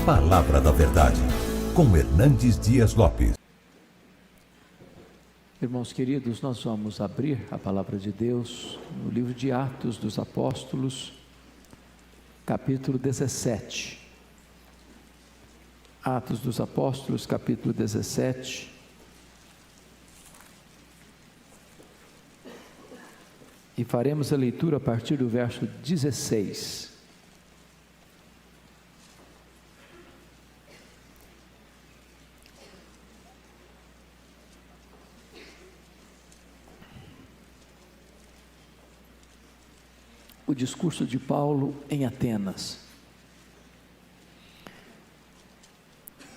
Palavra da Verdade, com Hernandes Dias Lopes. Irmãos queridos, nós vamos abrir a Palavra de Deus no livro de Atos dos Apóstolos, capítulo 17. Atos dos Apóstolos, capítulo 17. E faremos a leitura a partir do verso 16. O discurso de Paulo em Atenas.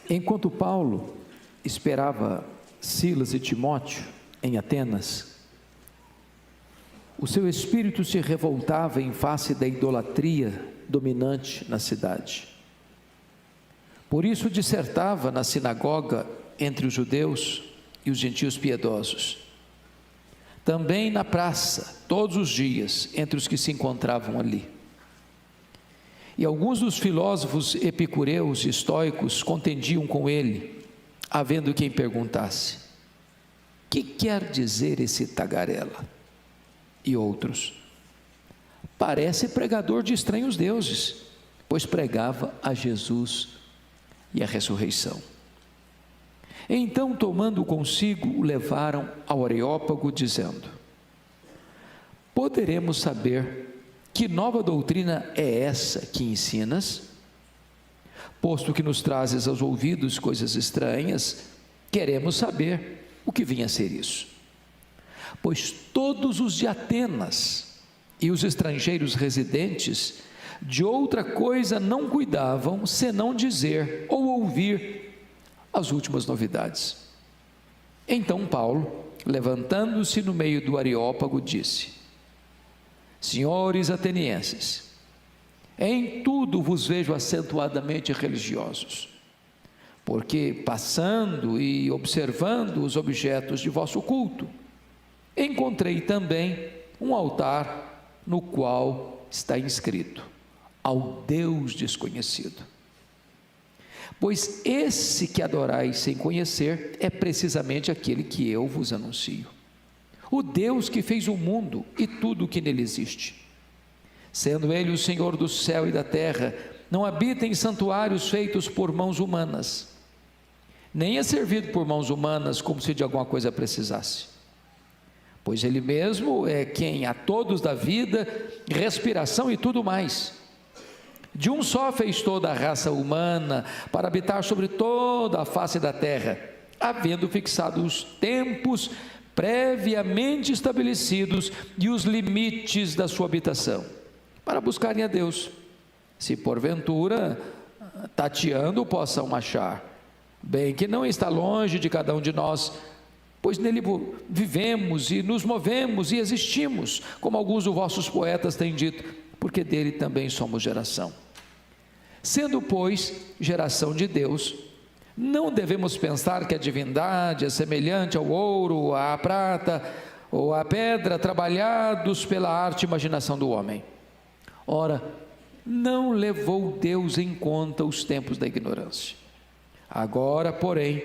Enquanto Paulo esperava Silas e Timóteo em Atenas, o seu espírito se revoltava em face da idolatria dominante na cidade. Por isso dissertava na sinagoga entre os judeus e os gentios piedosos. Também na praça, todos os dias, entre os que se encontravam ali. E alguns dos filósofos epicureus e estoicos contendiam com ele, havendo quem perguntasse: que quer dizer esse tagarela? E outros: parece pregador de estranhos deuses, pois pregava a Jesus e a ressurreição. Então, tomando consigo, o levaram ao Areópago, dizendo: poderemos saber que nova doutrina é essa que ensinas? Posto que nos trazes aos ouvidos coisas estranhas, queremos saber o que vinha a ser isso. Pois todos os de Atenas e os estrangeiros residentes de outra coisa não cuidavam, senão dizer ou ouvir as últimas novidades. Então Paulo, levantando-se no meio do Areópago, disse: senhores atenienses, em tudo vos vejo acentuadamente religiosos, porque passando e observando os objetos de vosso culto, encontrei também um altar no qual está inscrito: ao Deus desconhecido. Pois esse que adorais sem conhecer é precisamente aquele que eu vos anuncio, o Deus que fez o mundo e tudo o que nele existe. Sendo ele o Senhor do céu e da terra, não habita em santuários feitos por mãos humanas, nem é servido por mãos humanas como se de alguma coisa precisasse, pois ele mesmo é quem a todos dá vida, respiração e tudo mais. De um só fez toda a raça humana para habitar sobre toda a face da terra, havendo fixado os tempos previamente estabelecidos e os limites da sua habitação, para buscarem a Deus, se porventura tateando possam achar, bem que não está longe de cada um de nós, pois nele vivemos e nos movemos e existimos, como alguns dos vossos poetas têm dito, porque dele também somos geração. Sendo, pois, geração de Deus, não devemos pensar que a divindade é semelhante ao ouro, à prata ou à pedra, trabalhados pela arte e imaginação do homem. Ora, não levou Deus em conta os tempos da ignorância. Agora, porém,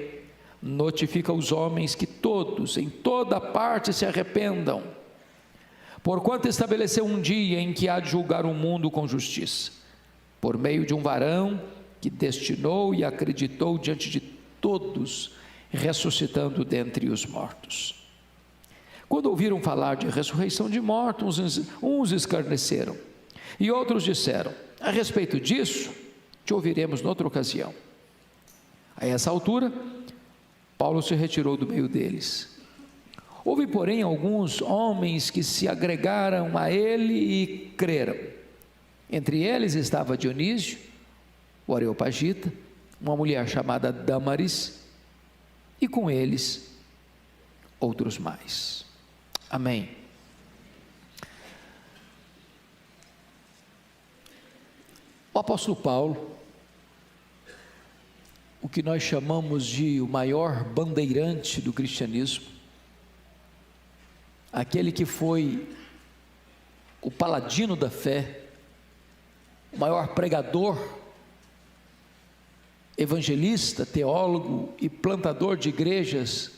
notifica aos homens que todos, em toda parte, se arrependam, porquanto estabeleceu um dia em que há de julgar o mundo com justiça, por meio de um varão que destinou e acreditou diante de todos, ressuscitando dentre os mortos. Quando ouviram falar de ressurreição de mortos, uns escarneceram, e outros disseram: a respeito disso, te ouviremos noutra ocasião. A essa altura, Paulo se retirou do meio deles. Houve, porém, alguns homens que se agregaram a ele e creram. Entre eles estava Dionísio, o Areopagita, uma mulher chamada Dâmaris, e com eles outros mais. Amém. O apóstolo Paulo, o que nós chamamos de o maior bandeirante do cristianismo, aquele que foi o paladino da fé, o maior pregador evangelista, teólogo e plantador de igrejas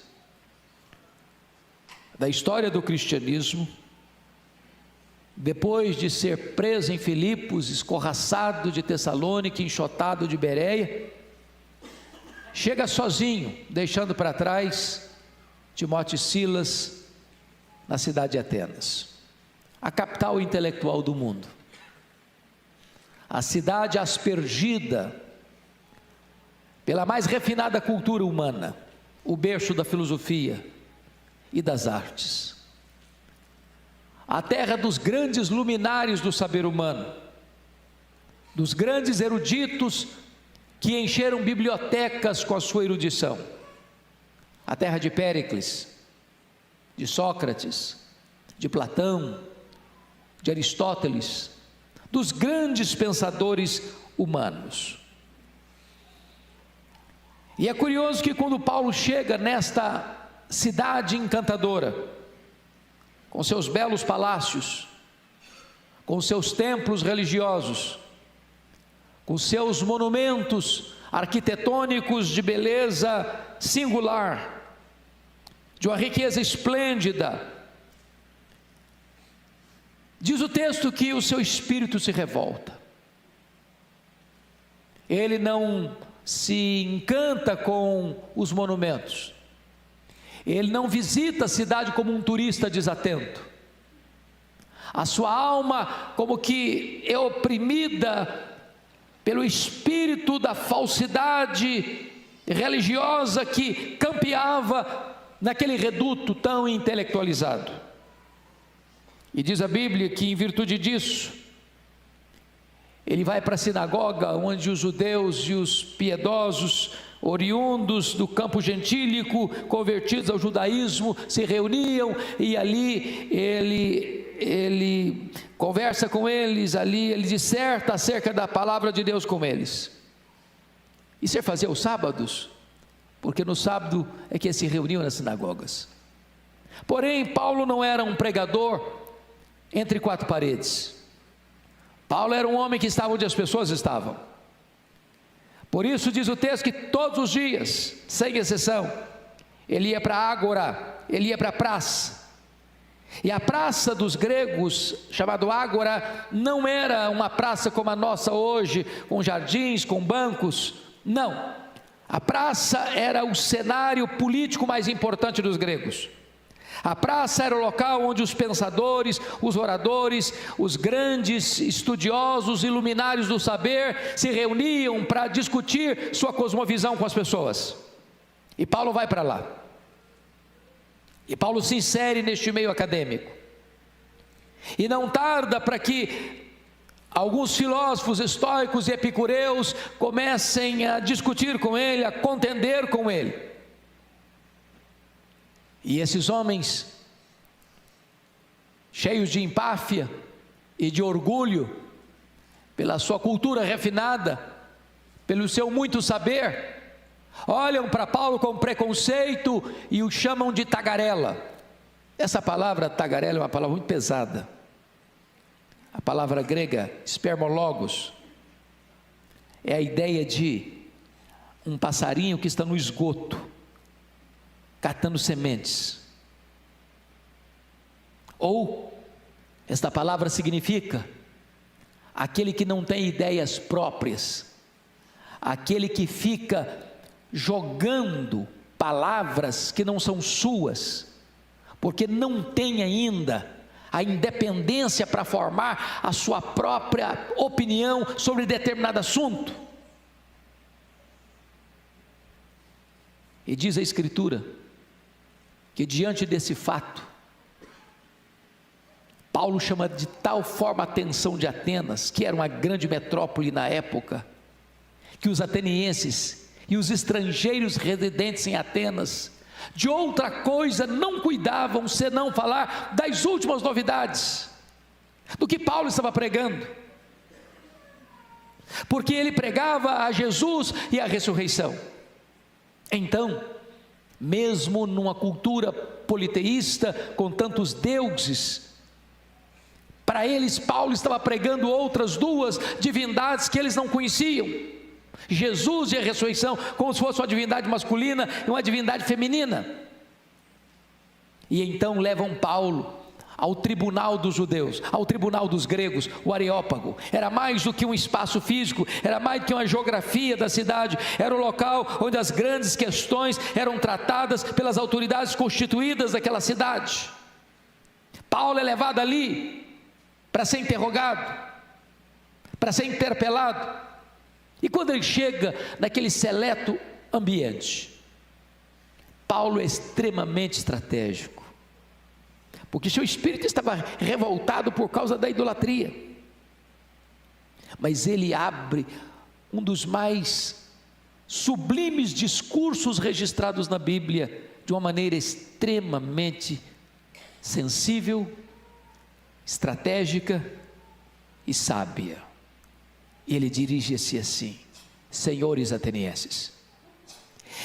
da história do cristianismo, depois de ser preso em Filipos, escorraçado de Tessalônica, enxotado de Bereia, chega sozinho, deixando para trás Timóteo e Silas na cidade de Atenas, a capital intelectual do mundo, a cidade aspergida pela mais refinada cultura humana, o berço da filosofia e das artes, a terra dos grandes luminares do saber humano, dos grandes eruditos que encheram bibliotecas com a sua erudição, a terra de Péricles, de Sócrates, de Platão, de Aristóteles, dos grandes pensadores humanos. E é curioso que quando Paulo chega nesta cidade encantadora, com seus belos palácios, com seus templos religiosos, com seus monumentos arquitetônicos de beleza singular, de uma riqueza esplêndida, diz o texto que o seu espírito se revolta. Ele não se encanta com os monumentos, ele não visita a cidade como um turista desatento, a sua alma como que é oprimida pelo espírito da falsidade religiosa que campeava naquele reduto tão intelectualizado. E diz a Bíblia que em virtude disso, ele vai para a sinagoga onde os judeus e os piedosos, oriundos do campo gentílico, convertidos ao judaísmo, se reuniam, e ali ele conversa com eles, ali ele disserta acerca da palavra de Deus com eles. Isso é fazer aos sábados, porque no sábado é que eles se reuniam nas sinagogas. Porém, Paulo não era um pregador entre quatro paredes. Paulo era um homem que estava onde as pessoas estavam. Por isso diz o texto que todos os dias, sem exceção, ele ia para a ágora, ele ia para a praça. E a praça dos gregos, chamado ágora, não era uma praça como a nossa hoje, com jardins, com bancos. Não, a praça era o cenário político mais importante dos gregos. A praça era o local onde os pensadores, os oradores, os grandes estudiosos e luminares do saber se reuniam para discutir sua cosmovisão com as pessoas. E Paulo vai para lá. E Paulo se insere neste meio acadêmico. E não tarda para que alguns filósofos estoicos e epicureus comecem a discutir com ele, a contender com ele. E esses homens, cheios de empáfia e de orgulho, pela sua cultura refinada, pelo seu muito saber, olham para Paulo com preconceito e o chamam de tagarela. Essa palavra tagarela é uma palavra muito pesada. A palavra grega spermologos é a ideia de um passarinho que está no esgoto, catando sementes. Ou, esta palavra significa aquele que não tem ideias próprias, aquele que fica jogando palavras que não são suas, porque não tem ainda a independência para formar a sua própria opinião sobre determinado assunto. E diz a Escritura que diante desse fato, Paulo chama de tal forma a atenção de Atenas, que era uma grande metrópole na época, que os atenienses e os estrangeiros residentes em Atenas, de outra coisa não cuidavam senão falar das últimas novidades, do que Paulo estava pregando, porque ele pregava a Jesus e a ressurreição. Então, mesmo numa cultura politeísta, com tantos deuses, para eles Paulo estava pregando outras duas divindades que eles não conheciam, Jesus e a ressurreição como se fosse uma divindade masculina e uma divindade feminina. E então levam Paulo ao tribunal dos judeus, ao tribunal dos gregos, o Areópago. Era mais do que um espaço físico, era mais do que uma geografia da cidade, era o local onde as grandes questões eram tratadas pelas autoridades constituídas daquela cidade. Paulo é levado ali para ser interrogado, para ser interpelado. E quando ele chega naquele seleto ambiente, Paulo é extremamente estratégico, porque seu espírito estava revoltado por causa da idolatria, mas ele abre um dos mais sublimes discursos registrados na Bíblia, de uma maneira extremamente sensível, estratégica e sábia. E ele dirige-se assim: senhores atenienses,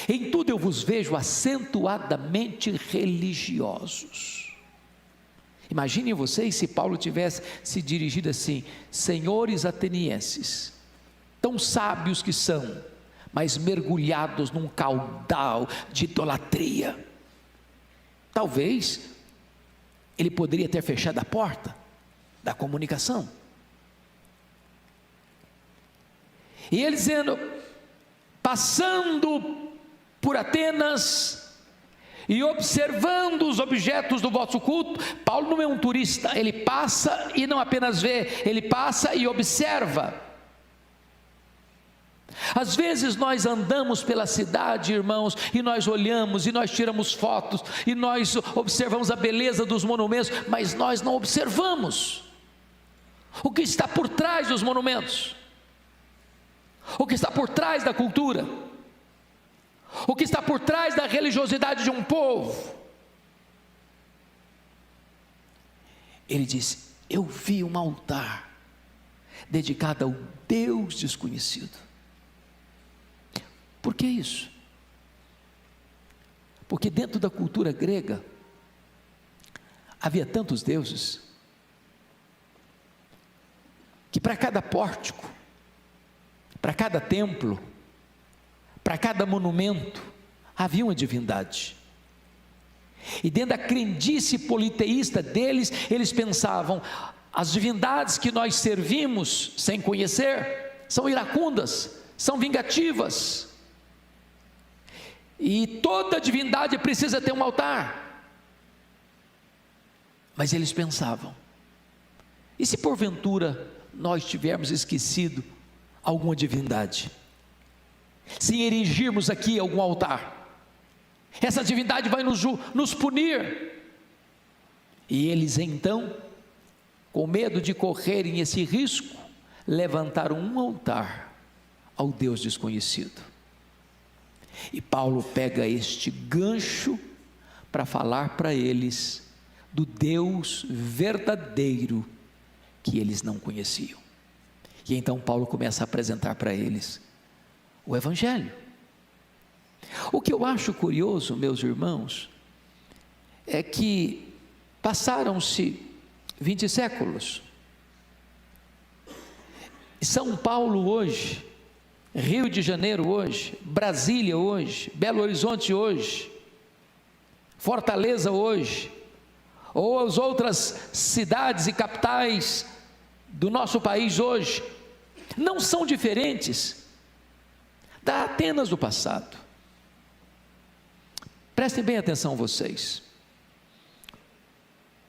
em tudo eu vos vejo acentuadamente religiosos. Imaginem vocês se Paulo tivesse se dirigido assim: senhores atenienses, tão sábios que são, mas mergulhados num caudal de idolatria. Talvez ele poderia ter fechado a porta da comunicação. E ele dizendo: passando por Atenas e observando os objetos do vosso culto. Paulo não é um turista, ele passa e não apenas vê, ele passa e observa. Às vezes nós andamos pela cidade, irmãos, e nós olhamos, e nós tiramos fotos, e nós observamos a beleza dos monumentos, mas nós não observamos o que está por trás dos monumentos, o que está por trás da cultura, o que está por trás da religiosidade de um povo. Ele disse: eu vi um altar dedicado ao Deus desconhecido. Por que isso? Porque dentro da cultura grega havia tantos deuses, que para cada pórtico, para cada templo, para cada monumento, havia uma divindade. E dentro da crendice politeísta deles, eles pensavam: as divindades que nós servimos sem conhecer são iracundas, são vingativas, e toda divindade precisa ter um altar. Mas eles pensavam: e se porventura nós tivermos esquecido alguma divindade, se erigirmos aqui algum altar, essa divindade vai nos punir. E eles então, com medo de correrem esse risco, levantaram um altar ao Deus desconhecido. E Paulo pega este gancho para falar para eles do Deus verdadeiro que eles não conheciam. E então Paulo começa a apresentar para eles o Evangelho. O que eu acho curioso, meus irmãos, é que passaram-se 20 séculos. São Paulo hoje, Rio de Janeiro hoje, Brasília hoje, Belo Horizonte hoje, Fortaleza hoje, ou as outras cidades e capitais do nosso país hoje, não são diferentes da Atenas do passado. Prestem bem atenção vocês.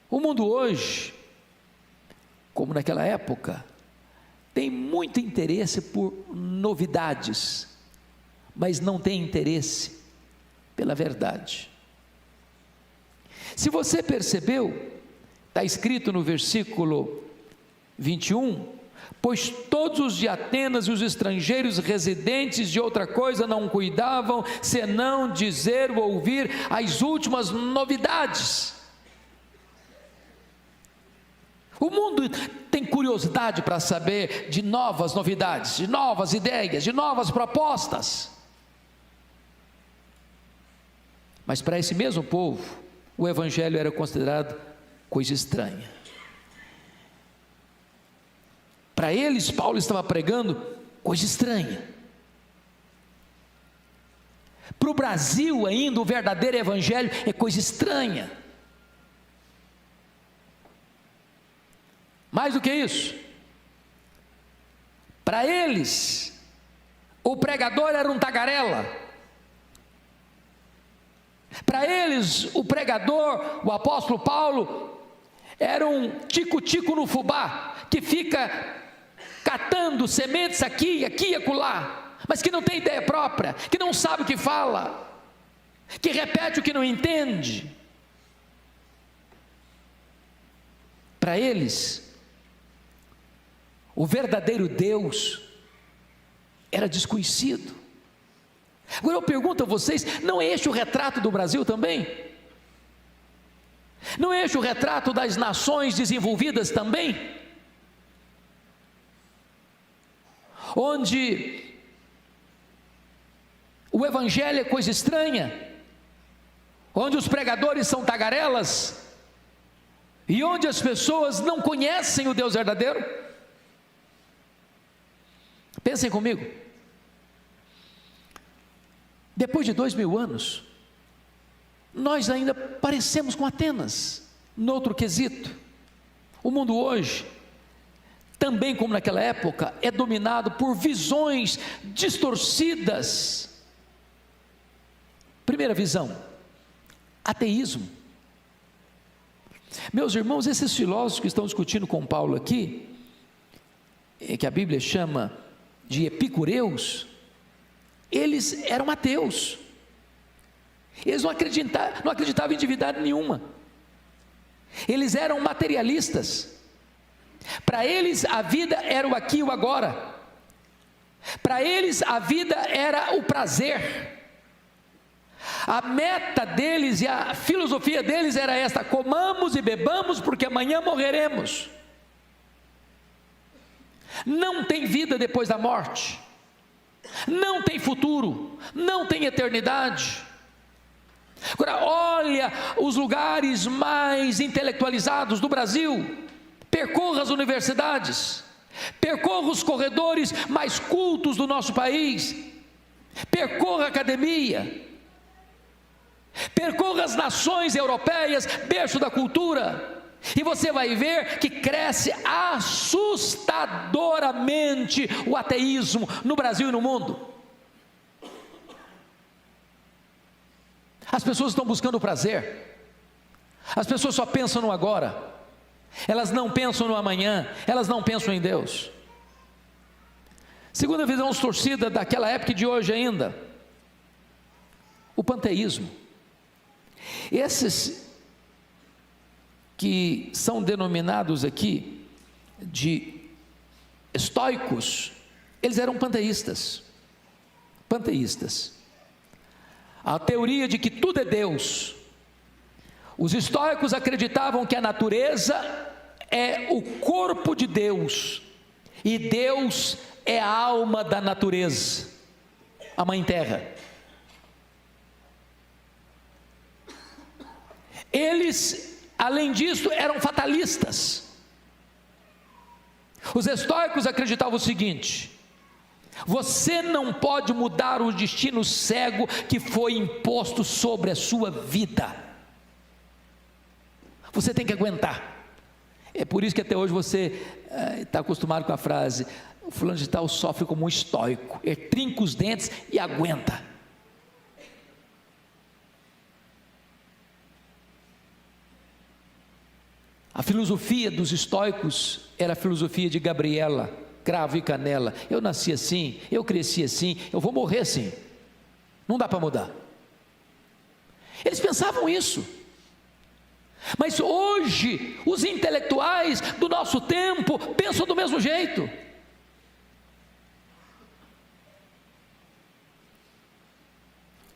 O mundo hoje, como naquela época, tem muito interesse por novidades, mas não tem interesse pela verdade. Se você percebeu, está escrito no versículo 21, pois todos os de Atenas e os estrangeiros residentes de outra coisa não cuidavam, senão dizer ou ouvir as últimas novidades. O mundo tem curiosidade para saber de novas novidades, de novas ideias, de novas propostas. Mas para esse mesmo povo, o Evangelho era considerado coisa estranha. Para eles, Paulo estava pregando coisa estranha. Para o Brasil ainda, o verdadeiro evangelho é coisa estranha. Mais do que isso, para eles, o pregador era um tagarela. Para eles, o pregador, o apóstolo Paulo, era um tico-tico no fubá, que fica catando sementes aqui e acolá, mas que não tem ideia própria, que não sabe o que fala, que repete o que não entende. Para eles, o verdadeiro Deus era desconhecido. Agora eu pergunto a vocês, não é este o retrato do Brasil também? Não é este o retrato das nações desenvolvidas também? Onde o evangelho é coisa estranha, onde os pregadores são tagarelas, e onde as pessoas não conhecem o Deus verdadeiro. Pensem comigo, depois de 2000 anos, nós ainda parecemos com Atenas, no outro quesito. O mundo hoje, também como naquela época, é dominado por visões distorcidas. Primeira visão, ateísmo. Meus irmãos, esses filósofos que estão discutindo com Paulo aqui, que a Bíblia chama de epicureus, eles eram ateus. Eles não acreditavam em divindade nenhuma. Eles eram materialistas. Para eles a vida era o aqui e o agora. Para eles a vida era o prazer. A meta deles e a filosofia deles era esta: comamos e bebamos porque amanhã morreremos. Não tem vida depois da morte, não tem futuro, não tem eternidade. Agora olha os lugares mais intelectualizados do Brasil, percorra as universidades, percorra os corredores mais cultos do nosso país, percorra a academia, percorra as nações europeias, berço da cultura, e você vai ver que cresce assustadoramente o ateísmo no Brasil e no mundo. As pessoas estão buscando o prazer, as pessoas só pensam no agora, elas não pensam no amanhã, elas não pensam em Deus. Segunda visão distorcida daquela época e de hoje ainda, o panteísmo. Esses que são denominados aqui de estoicos, eles eram panteístas. A teoria de que tudo é Deus. Os estoicos acreditavam que a natureza é o corpo de Deus, e Deus é a alma da natureza, a mãe terra. Eles, além disso, eram fatalistas. Os estoicos acreditavam o seguinte: você não pode mudar o destino cego que foi imposto sobre a sua vida, você tem que aguentar. É por isso que até hoje você está acostumado com a frase: o fulano de tal sofre como um estoico, ele trinca os dentes e aguenta. A filosofia dos estoicos era a filosofia de Gabriela, cravo e canela. Eu nasci assim, eu cresci assim, eu vou morrer assim, não dá para mudar. Eles pensavam isso. Mas hoje, os intelectuais do nosso tempo pensam do mesmo jeito.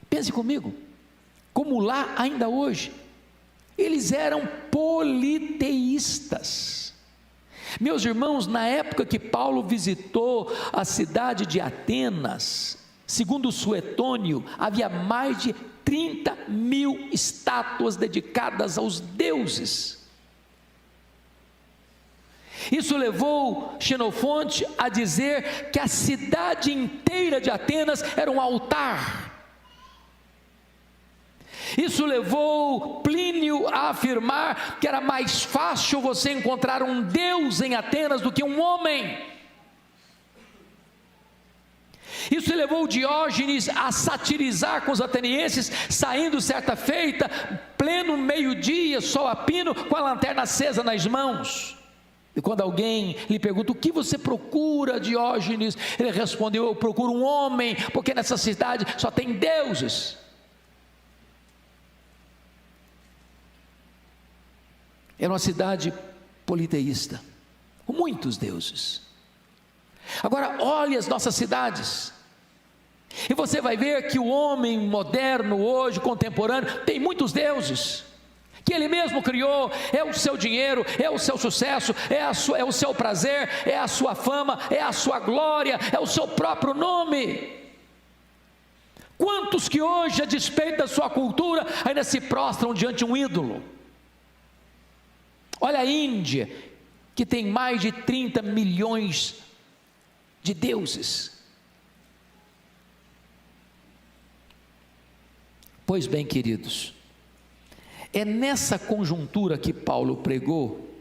Pense comigo, como lá ainda hoje, eles eram politeístas. Meus irmãos, na época que Paulo visitou a cidade de Atenas, segundo o Suetônio, havia mais de 30.000 estátuas dedicadas aos deuses. Isso levou Xenofonte a dizer que a cidade inteira de Atenas era um altar. Isso levou Plínio a afirmar que era mais fácil você encontrar um Deus em Atenas do que um homem. Isso levou Diógenes a satirizar com os atenienses, saindo certa feita, pleno meio-dia, sol a pino, com a lanterna acesa nas mãos. E quando alguém lhe pergunta: o que você procura, Diógenes? Ele respondeu: eu procuro um homem, porque nessa cidade só tem deuses. Era uma cidade politeísta, com muitos deuses. Agora olhe as nossas cidades, e você vai ver que o homem moderno hoje, contemporâneo, tem muitos deuses, que ele mesmo criou. É o seu dinheiro, é o seu sucesso, é o seu prazer, é a sua fama, é a sua glória, é o seu próprio nome. Quantos que hoje, a despeito da sua cultura, ainda se prostram diante de um ídolo? Olha a Índia, que tem mais de 30 milhões de deuses. Pois bem, queridos, é nessa conjuntura que Paulo pregou,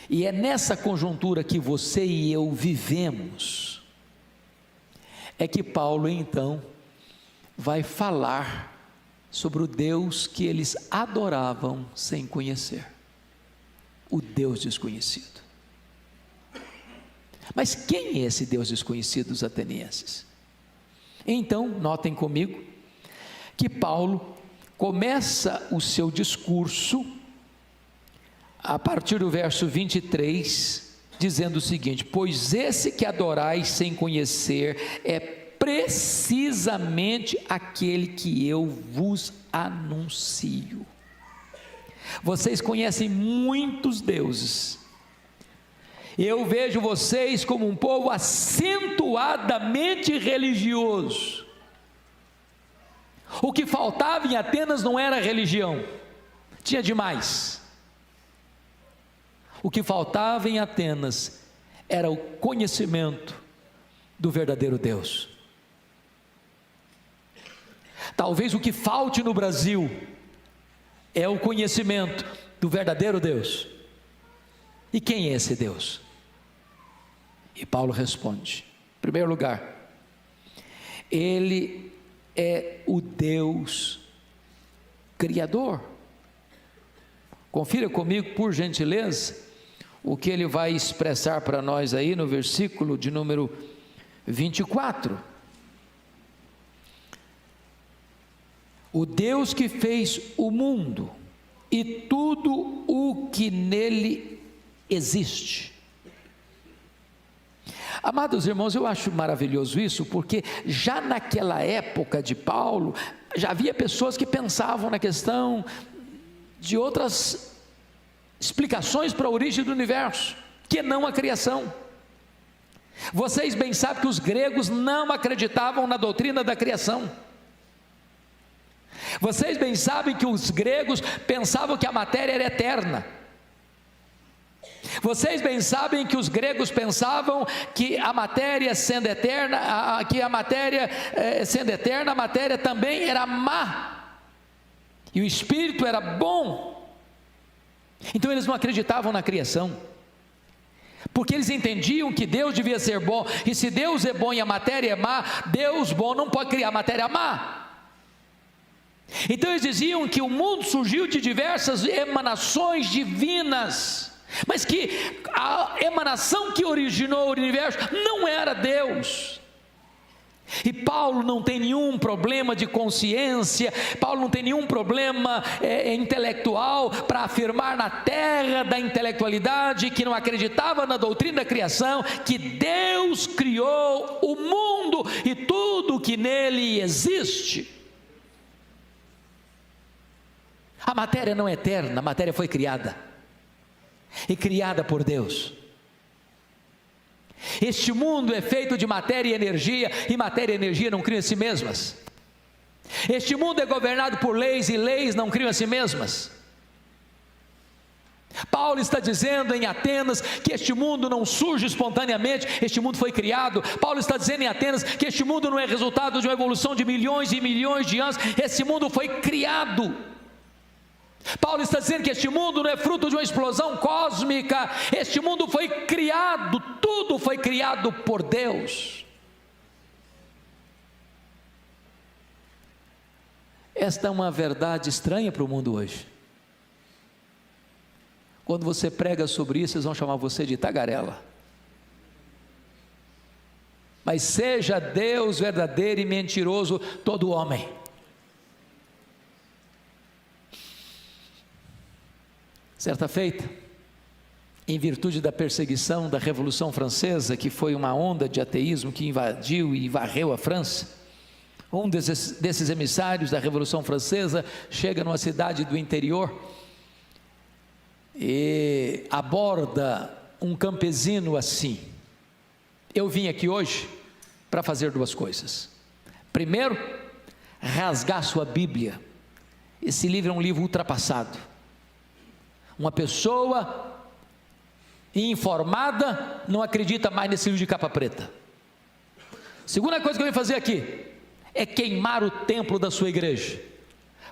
e é nessa conjuntura que você e eu vivemos, é que Paulo então vai falar sobre o Deus que eles adoravam sem conhecer, o Deus desconhecido. Mas quem é esse Deus desconhecido dos atenienses? Então, notem comigo que Paulo começa o seu discurso a partir do verso 23, dizendo o seguinte: pois esse que adorais sem conhecer é precisamente aquele que eu vos anuncio. Vocês conhecem muitos deuses. Eu vejo vocês como um povo acentuadamente religioso. O que faltava em Atenas não era religião, tinha demais. O que faltava em Atenas era o conhecimento do verdadeiro Deus. Talvez o que falte no Brasil é o conhecimento do verdadeiro Deus. E quem é esse Deus? E Paulo responde: em primeiro lugar, Ele é o Deus Criador. Confira comigo, por gentileza, o que ele vai expressar para nós aí no versículo de número 24. O Deus que fez o mundo e tudo o que nele existe. Amados irmãos, eu acho maravilhoso isso, porque já naquela época de Paulo, já havia pessoas que pensavam na questão de outras explicações para a origem do universo, que não a criação. Vocês bem sabem que os gregos não acreditavam na doutrina da criação. Vocês bem sabem que os gregos pensavam que a matéria era eterna. Vocês bem sabem que os gregos pensavam que a matéria sendo eterna, a matéria também era má, e o espírito era bom. Então eles não acreditavam na criação, porque eles entendiam que Deus devia ser bom, e se Deus é bom e a matéria é má, Deus bom não pode criar matéria má. Então eles diziam que o mundo surgiu de diversas emanações divinas, mas que a emanação que originou o universo não era Deus. E Paulo não tem nenhum problema de consciência, Paulo não tem nenhum problema intelectual para afirmar na terra da intelectualidade, que não acreditava na doutrina da criação, que Deus criou o mundo e tudo que nele existe. A matéria não é eterna, a matéria foi criada, e criada por Deus. Este mundo é feito de matéria e energia, e matéria e energia não criam a si mesmas. Este mundo é governado por leis, e leis não criam a si mesmas. Paulo está dizendo em Atenas que este mundo não surge espontaneamente, este mundo foi criado. Paulo está dizendo em Atenas que este mundo não é resultado de uma evolução de milhões e milhões de anos, esse mundo foi criado. Paulo está dizendo que este mundo não é fruto de uma explosão cósmica, este mundo foi criado, tudo foi criado por Deus. Esta é uma verdade estranha para o mundo hoje. Quando você prega sobre isso, eles vão chamar você de tagarela. Mas seja Deus verdadeiro e mentiroso todo homem. Certa feita, em virtude da perseguição da Revolução Francesa, que foi uma onda de ateísmo que invadiu e varreu a França, um desses emissários da Revolução Francesa chega numa cidade do interior e aborda um campesino assim: eu vim aqui hoje para fazer duas coisas. Primeiro, rasgar sua Bíblia. Esse livro é um livro ultrapassado. Uma pessoa informada não acredita mais nesse livro de capa preta. Segunda coisa que eu vim fazer aqui é queimar o templo da sua igreja,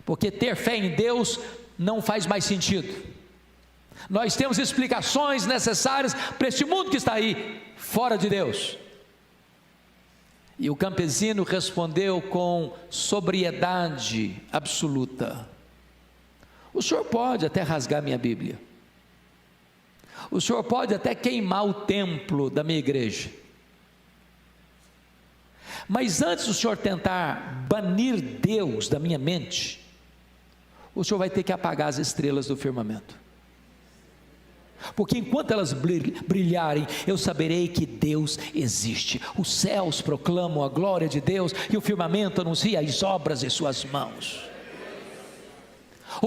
porque ter fé em Deus não faz mais sentido. Nós temos explicações necessárias para este mundo que está aí, fora de Deus. E o campesino respondeu com sobriedade absoluta: o senhor pode até rasgar minha Bíblia, o senhor pode até queimar o templo da minha igreja, mas antes do senhor tentar banir Deus da minha mente, o senhor vai ter que apagar as estrelas do firmamento, porque enquanto elas brilharem, eu saberei que Deus existe. Os céus proclamam a glória de Deus e o firmamento anuncia as obras de suas mãos.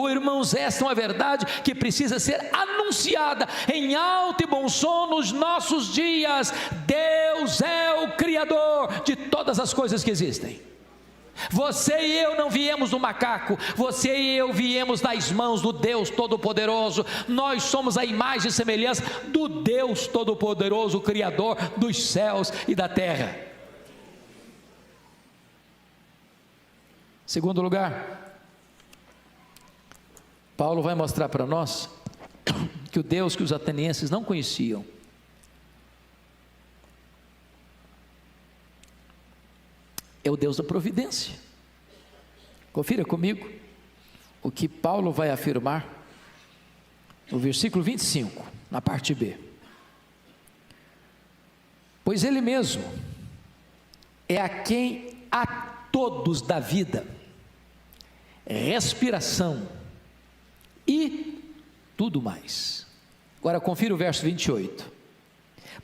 Irmãos, esta é uma verdade que precisa ser anunciada em alto e bom som nos nossos dias. Deus é o Criador de todas as coisas que existem. Você e eu não viemos do macaco, você e eu viemos das mãos do Deus Todo-Poderoso. Nós somos a imagem e semelhança do Deus Todo-Poderoso, o Criador dos céus e da terra. Segundo lugar, Paulo vai mostrar para nós que o Deus que os atenienses não conheciam é o Deus da providência. Confira comigo o que Paulo vai afirmar no versículo 25, na parte B. Pois Ele mesmo é a quem a todos dá vida, respiração e tudo mais. Agora confira o verso 28.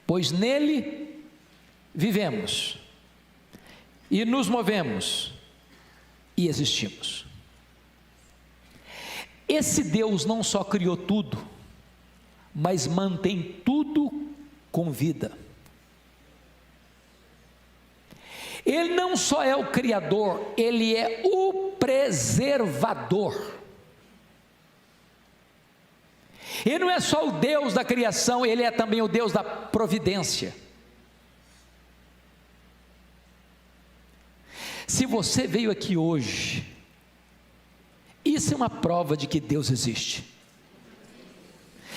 Pois nele vivemos e nos movemos e existimos. Esse Deus não só criou tudo, mas mantém tudo com vida. Ele não só é o Criador, Ele é o preservador. Ele não é só o Deus da criação, Ele é também o Deus da providência. Se você veio aqui hoje, isso é uma prova de que Deus existe.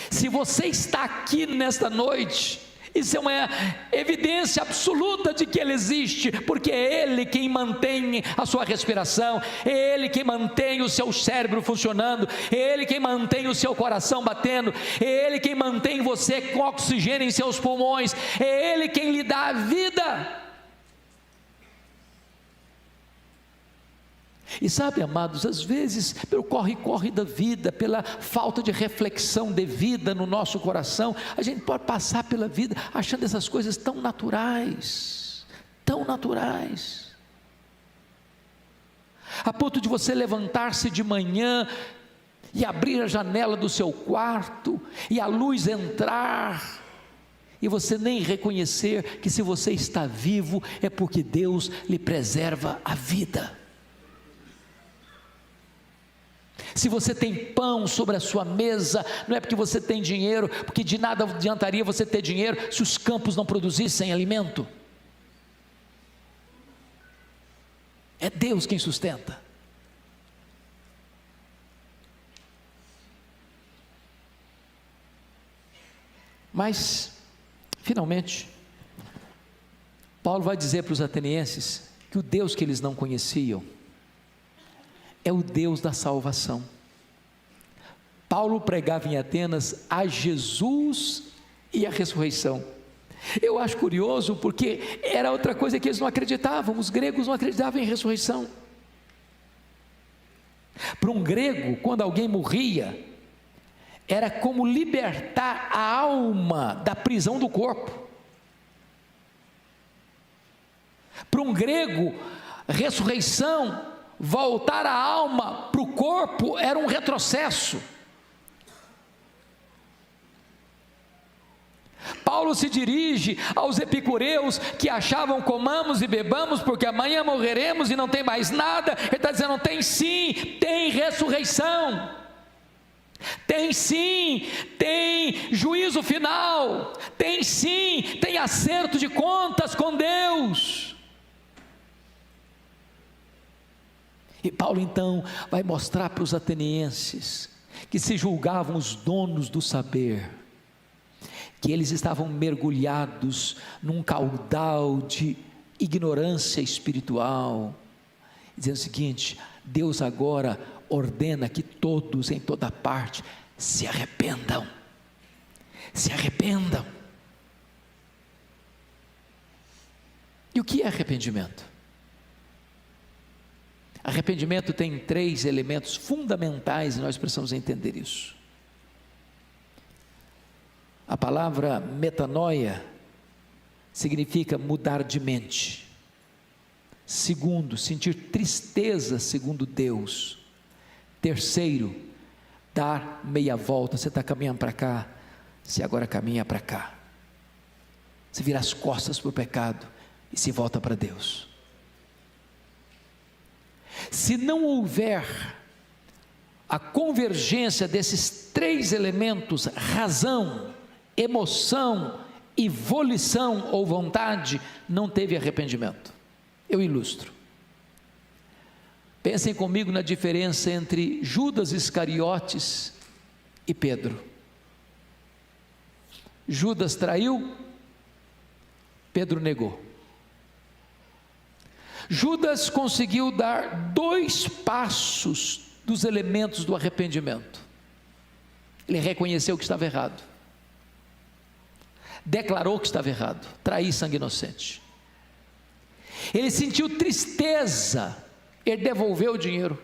Se você está aqui nesta noite, isso é uma evidência absoluta de que Ele existe, porque é Ele quem mantém a sua respiração, é Ele quem mantém o seu cérebro funcionando, é Ele quem mantém o seu coração batendo, é Ele quem mantém você com oxigênio em seus pulmões, é Ele quem lhe dá a vida. E sabe, amados, às vezes, pelo corre-corre da vida, pela falta de reflexão devida no nosso coração, a gente pode passar pela vida achando essas coisas tão naturais, a ponto de você levantar-se de manhã e abrir a janela do seu quarto e a luz entrar, e você nem reconhecer que se você está vivo é porque Deus lhe preserva a vida. Se você tem pão sobre a sua mesa, não é porque você tem dinheiro, porque de nada adiantaria você ter dinheiro se os campos não produzissem alimento. É Deus quem sustenta. Mas, finalmente, Paulo vai dizer para os atenienses que o Deus que eles não conheciam é o Deus da salvação. Paulo pregava em Atenas a Jesus e a ressurreição. Eu acho curioso porque era outra coisa que eles não acreditavam. Os gregos não acreditavam em ressurreição. Para um grego, quando alguém morria, era como libertar a alma da prisão do corpo. Para um grego, ressurreição, voltar a alma para o corpo, era um retrocesso. Paulo se dirige aos epicureus que achavam comamos e bebamos porque amanhã morreremos e não tem mais nada. Ele está dizendo, tem sim, tem ressurreição, tem sim, tem juízo final, tem sim, tem acerto de contas com Deus. E Paulo então vai mostrar para os atenienses, que se julgavam os donos do saber, que eles estavam mergulhados num caudal de ignorância espiritual, dizendo o seguinte: Deus agora ordena que todos em toda parte se arrependam, se arrependam. E o que é arrependimento? Arrependimento tem 3 elementos fundamentais e nós precisamos entender isso. A palavra metanoia significa mudar de mente. Segundo, sentir tristeza segundo Deus. Terceiro, dar meia volta. Você está caminhando para cá, você agora caminha para cá. Você vira as costas para o pecado e se volta para Deus. Se não houver a convergência desses 3 elementos, razão, emoção e volição ou vontade, não teve arrependimento. Eu ilustro. Pensem comigo na diferença entre Judas Iscariotes e Pedro. Judas traiu, Pedro negou. Judas conseguiu dar 2 passos dos elementos do arrependimento. Ele reconheceu que estava errado, declarou que estava errado, trair sangue inocente. Ele sentiu tristeza, ele devolveu o dinheiro,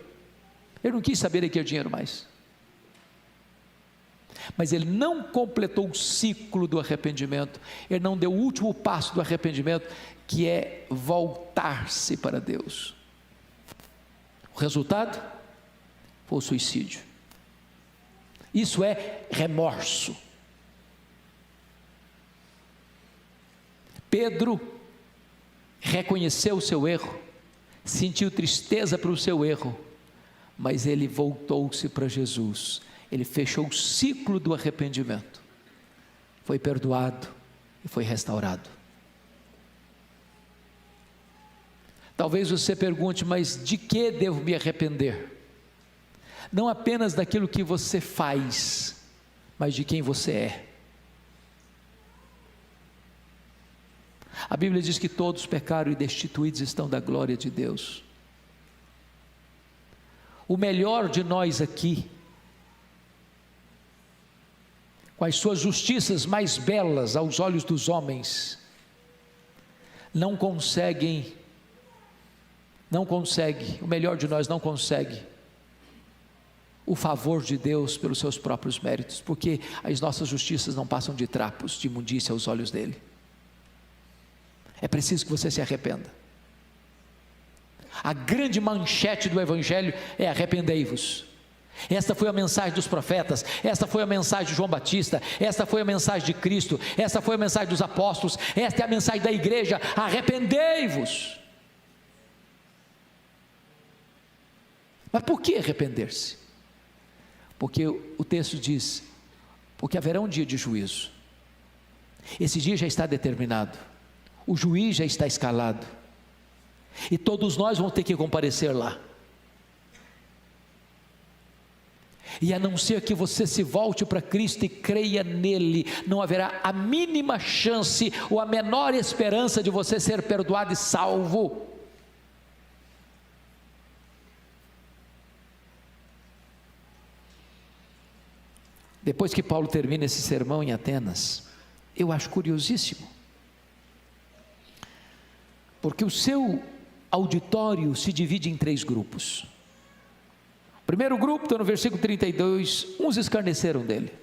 ele não quis saber daquele dinheiro mais, mas ele não completou o ciclo do arrependimento, ele não deu o último passo do arrependimento, que é voltar-se para Deus. O resultado foi o suicídio. Isso é remorso. Pedro reconheceu o seu erro, sentiu tristeza pelo seu erro, mas ele voltou-se para Jesus. Ele fechou o ciclo do arrependimento, foi perdoado e foi restaurado. Talvez você pergunte, mas de que devo me arrepender? Não apenas daquilo que você faz, mas de quem você é. A Bíblia diz que todos pecaram e destituídos estão da glória de Deus. O melhor de nós aqui, com as suas justiças mais belas aos olhos dos homens, não consegue, o melhor de nós não consegue o favor de Deus pelos seus próprios méritos, porque as nossas justiças não passam de trapos de imundícia aos olhos dele. É preciso que você se arrependa. A grande manchete do Evangelho é: arrependei-vos. Esta foi a mensagem dos profetas, esta foi a mensagem de João Batista, esta foi a mensagem de Cristo, esta foi a mensagem dos apóstolos, esta é a mensagem da igreja: arrependei-vos. Mas por que arrepender-se? Porque o texto diz, porque haverá um dia de juízo. Esse dia já está determinado, o juiz já está escalado, e todos nós vamos ter que comparecer lá. E a não ser que você se volte para Cristo e creia nele, não haverá a mínima chance ou a menor esperança de você ser perdoado e salvo. Depois que Paulo termina esse sermão em Atenas, eu acho curiosíssimo, porque o seu auditório se divide em 3 grupos. O primeiro grupo está no versículo 32, uns escarneceram dele.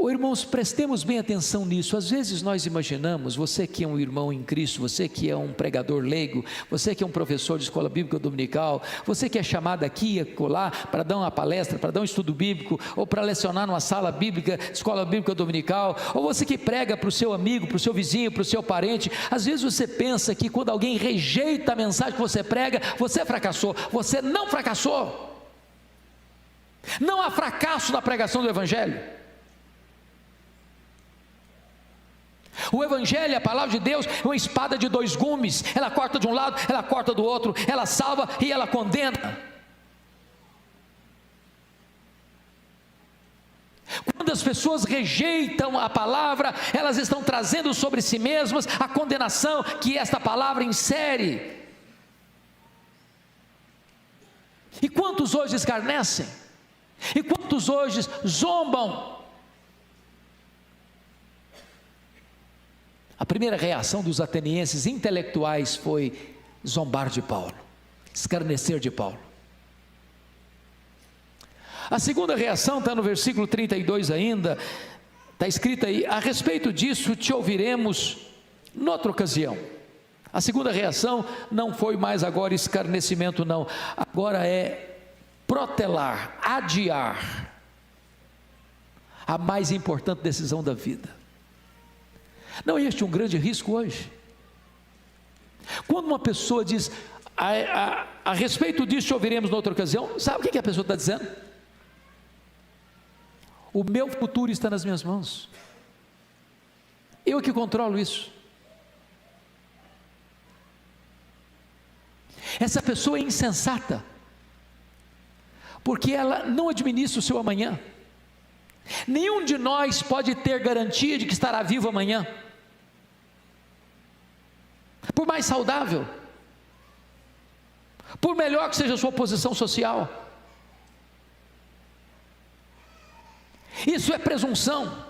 Irmãos, prestemos bem atenção nisso. Às vezes nós imaginamos, você que é um irmão em Cristo, você que é um pregador leigo, você que é um professor de escola bíblica dominical, você que é chamado aqui e acolá para dar uma palestra, para dar um estudo bíblico, ou para lecionar numa sala bíblica, escola bíblica dominical, ou você que prega para o seu amigo, para o seu vizinho, para o seu parente. Às vezes você pensa que quando alguém rejeita a mensagem que você prega, você fracassou. Você não fracassou. Não há fracasso na pregação do Evangelho. O Evangelho, a palavra de Deus, é uma espada de 2 gumes, ela corta de um lado, ela corta do outro, ela salva e ela condena. Quando as pessoas rejeitam a palavra, elas estão trazendo sobre si mesmas a condenação que esta palavra insere. E quantos hoje escarnecem? E quantos hoje zombam? A primeira reação dos atenienses intelectuais foi zombar de Paulo, escarnecer de Paulo. A segunda reação está no versículo 32 ainda, está escrito aí: a respeito disso te ouviremos noutra ocasião. A segunda reação não foi mais agora escarnecimento, não, agora é protelar, adiar a mais importante decisão da vida. Não é este um grande risco hoje? Quando uma pessoa diz, a respeito disso ouviremos noutra ocasião, sabe o que a pessoa está dizendo? O meu futuro está nas minhas mãos, eu que controlo isso. Essa pessoa é insensata, porque ela não administra o seu amanhã. Nenhum de nós pode ter garantia de que estará vivo amanhã, por mais saudável, por melhor que seja a sua posição social. Isso é presunção.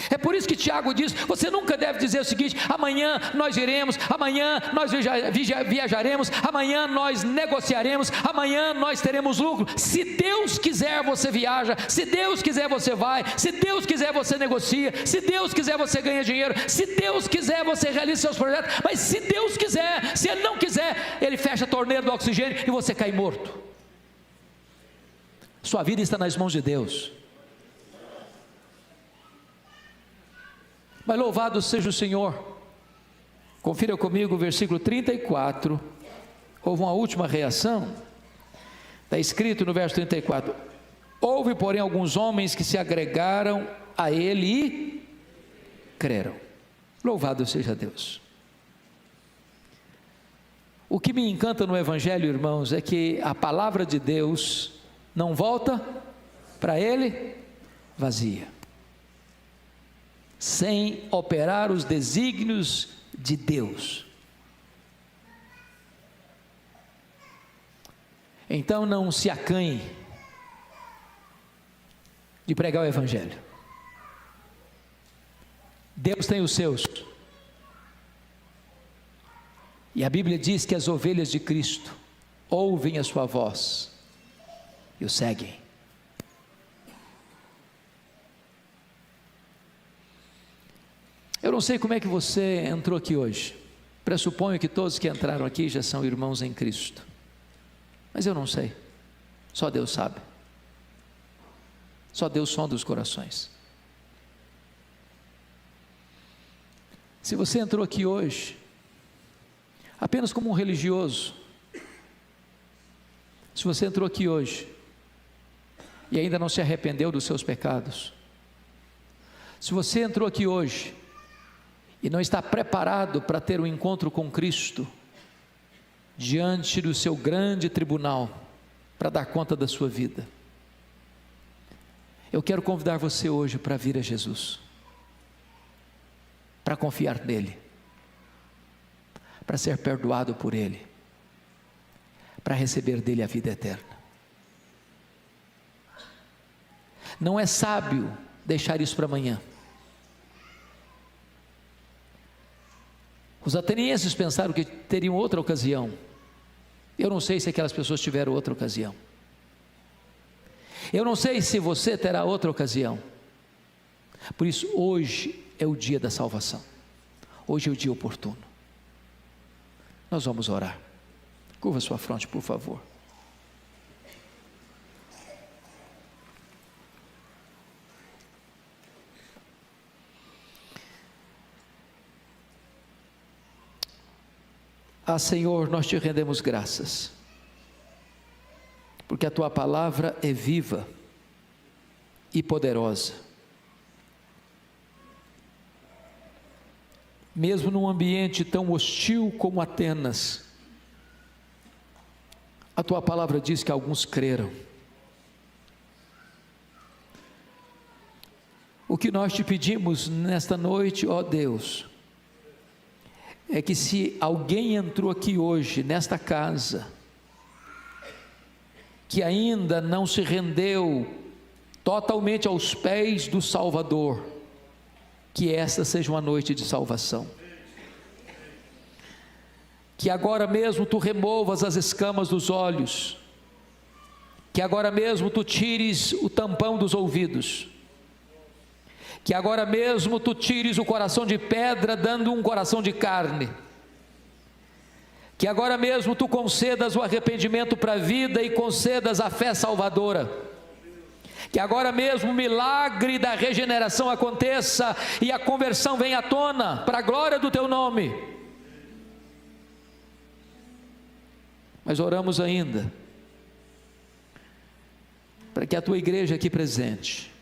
É por isso que Tiago diz, você nunca deve dizer o seguinte: amanhã nós iremos, amanhã nós viajaremos, amanhã nós negociaremos, amanhã nós teremos lucro. Se Deus quiser você viaja, se Deus quiser você vai, se Deus quiser você negocia, se Deus quiser você ganha dinheiro, se Deus quiser você realiza seus projetos, mas se Deus quiser, se Ele não quiser, Ele fecha a torneira do oxigênio e você cai morto. Sua vida está nas mãos de Deus. Mas louvado seja o Senhor. Confira comigo o versículo 34. Houve uma última reação. Está escrito no verso 34: houve porém alguns homens que se agregaram a ele e creram. Louvado seja Deus. O que me encanta no Evangelho, irmãos, é que a palavra de Deus não volta para ele vazia, sem operar os desígnios de Deus. Então não se acanhe de pregar o Evangelho. Deus tem os seus, e a Bíblia diz que as ovelhas de Cristo ouvem a sua voz e o seguem. Eu não sei como é que você entrou aqui hoje. Pressuponho que todos que entraram aqui já são irmãos em Cristo, mas eu não sei, só Deus sabe. Só Deus sonda os corações. Se você entrou aqui hoje apenas como um religioso, Se você entrou aqui hoje e ainda não se arrependeu dos seus pecados, se você entrou aqui hoje e não está preparado para ter um encontro com Cristo, diante do seu grande tribunal, para dar conta da sua vida, eu quero convidar você hoje para vir a Jesus, para confiar nele, para ser perdoado por ele, para receber dele a vida eterna. Não é sábio deixar isso para amanhã. Os atenienses pensaram que teriam outra ocasião. Eu não sei se aquelas pessoas tiveram outra ocasião. Eu não sei se você terá outra ocasião. Por isso, hoje é o dia da salvação. Hoje é o dia oportuno. Nós vamos orar. Curva sua fronte, por favor. Ah, Senhor, nós te rendemos graças, porque a tua palavra é viva e poderosa. Mesmo num ambiente tão hostil como Atenas, a tua palavra diz que alguns creram. O que nós te pedimos nesta noite, ó Deus, é que se alguém entrou aqui hoje, nesta casa, que ainda não se rendeu totalmente aos pés do Salvador, que esta seja uma noite de salvação. Que agora mesmo tu removas as escamas dos olhos, que agora mesmo tu tires o tampão dos ouvidos, que agora mesmo tu tires o coração de pedra, dando um coração de carne, que agora mesmo tu concedas o arrependimento para a vida e concedas a fé salvadora, que agora mesmo o milagre da regeneração aconteça e a conversão venha à tona, para a glória do teu nome. Mas oramos ainda, para que a tua igreja aqui presente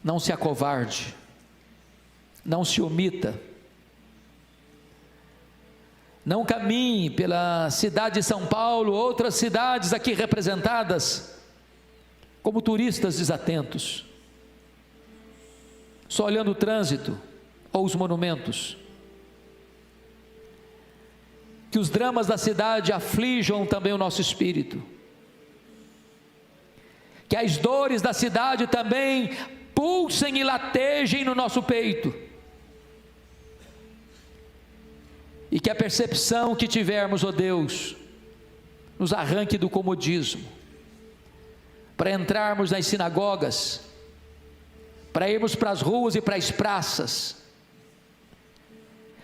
não se acovarde, não se omita, não caminhe pela cidade de São Paulo, outras cidades aqui representadas, como turistas desatentos, só olhando o trânsito ou os monumentos. Que os dramas da cidade aflijam também o nosso espírito, que as dores da cidade também pulsem e latejem no nosso peito, e que a percepção que tivermos, ó Deus, nos arranque do comodismo, para entrarmos nas sinagogas, para irmos para as ruas e para as praças,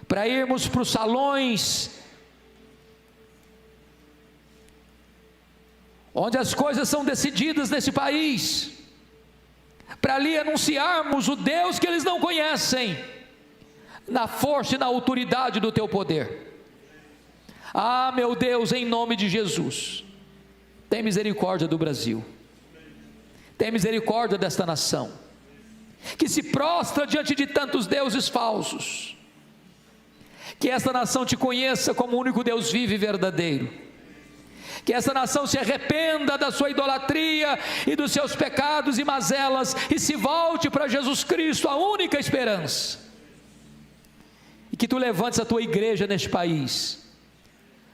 para irmos para os salões, onde as coisas são decididas nesse país, para ali anunciarmos o Deus que eles não conhecem, na força e na autoridade do teu poder. Ah, meu Deus, em nome de Jesus, tem misericórdia do Brasil, tem misericórdia desta nação, que se prostra diante de tantos deuses falsos. Que esta nação te conheça como o único Deus vivo e verdadeiro, que essa nação se arrependa da sua idolatria e dos seus pecados e mazelas, e se volte para Jesus Cristo, a única esperança, e que tu levantes a tua igreja neste país,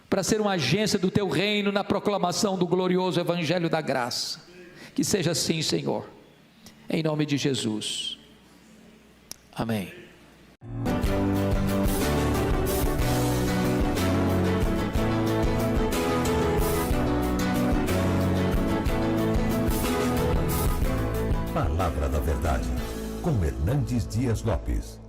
para ser uma agência do teu reino, na proclamação do glorioso evangelho da graça. Que seja assim, Senhor, em nome de Jesus, amém. Palavra da Verdade, com Hernandes Dias Lopes.